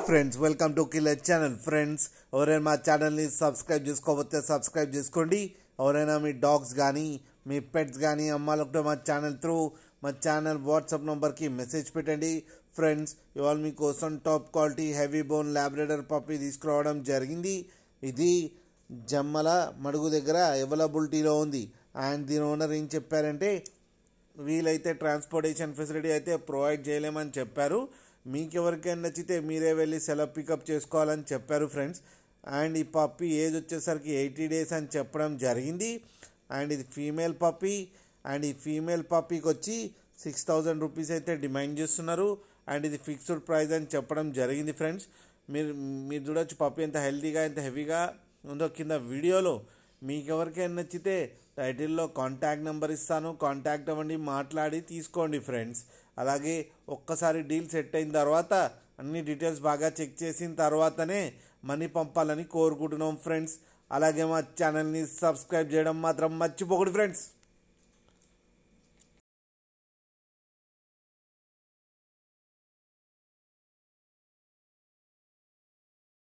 Friends welcome to killer channel. Friends ఎవరైనా మా ఛానల్ని సబ్స్క్రైబ్ చేసుకోకపోతే సబ్స్క్రైబ్ చేసుకోండి. ఎవరైనా మీ డాగ్స్ కానీ మీ పెట్స్ కానీ అమ్మాలంటే మా ఛానల్ వాట్సాప్ నెంబర్కి మెసేజ్ పెట్టండి. ఫ్రెండ్స్ ఇవాళ మీకోసం top quality heavy bone Labrador puppy తీసుకురావడం జరిగింది. ఇది జమ్మల మడుగు దగ్గర అవైలబిలిటీలో ఉంది. అండ్ దీని ఓనర్ ఏం చెప్పారంటే వీలైతే ట్రాన్స్పోర్టేషన్ ఫెసిలిటీ అయితే ప్రొవైడ్ చేయలేమని చెప్పారు. మీకు ఎవరికైనా నచ్చితే మీరే వెళ్ళి సెలవు పికప్ చేసుకోవాలని చెప్పారు ఫ్రెండ్స్. అండ్ ఈ పప్పీ ఏజ్ వచ్చేసరికి 80 days అని చెప్పడం జరిగింది. అండ్ ఇది ఫీమేల్ పప్పీ. అండ్ ఈ ఫీమేల్ పప్పీకి వచ్చి 6,000 రూపీస్ అయితే డిమాండ్ చేస్తున్నారు. అండ్ ఇది ఫిక్స్డ్ ప్రైస్ అని చెప్పడం జరిగింది ఫ్రెండ్స్. మీరు చూడొచ్చు పప్పీ ఎంత హెల్తీగా ఎంత హెవీగా ఉందో కింద వీడియోలో. మీకు ఎవరికైనా నచ్చితే టైటిల్లో కాంటాక్ట్ నెంబర్ ఇస్తాను, కాంటాక్ట్ అవ్వండి, మాట్లాడి తీసుకోండి ఫ్రెండ్స్. అలాగే ఒక్కసారి డీల్ సెట్ అయిన తర్వాత అన్ని డీటెయిల్స్ బాగా చెక్ చేసిన తర్వాతనే మనీ పంపాలని కోరుకుంటున్నాం ఫ్రెండ్స్. అలాగే మా ఛానల్ని సబ్స్క్రైబ్ చేయడం మాత్రం మర్చిపోకండి ఫ్రెండ్స్.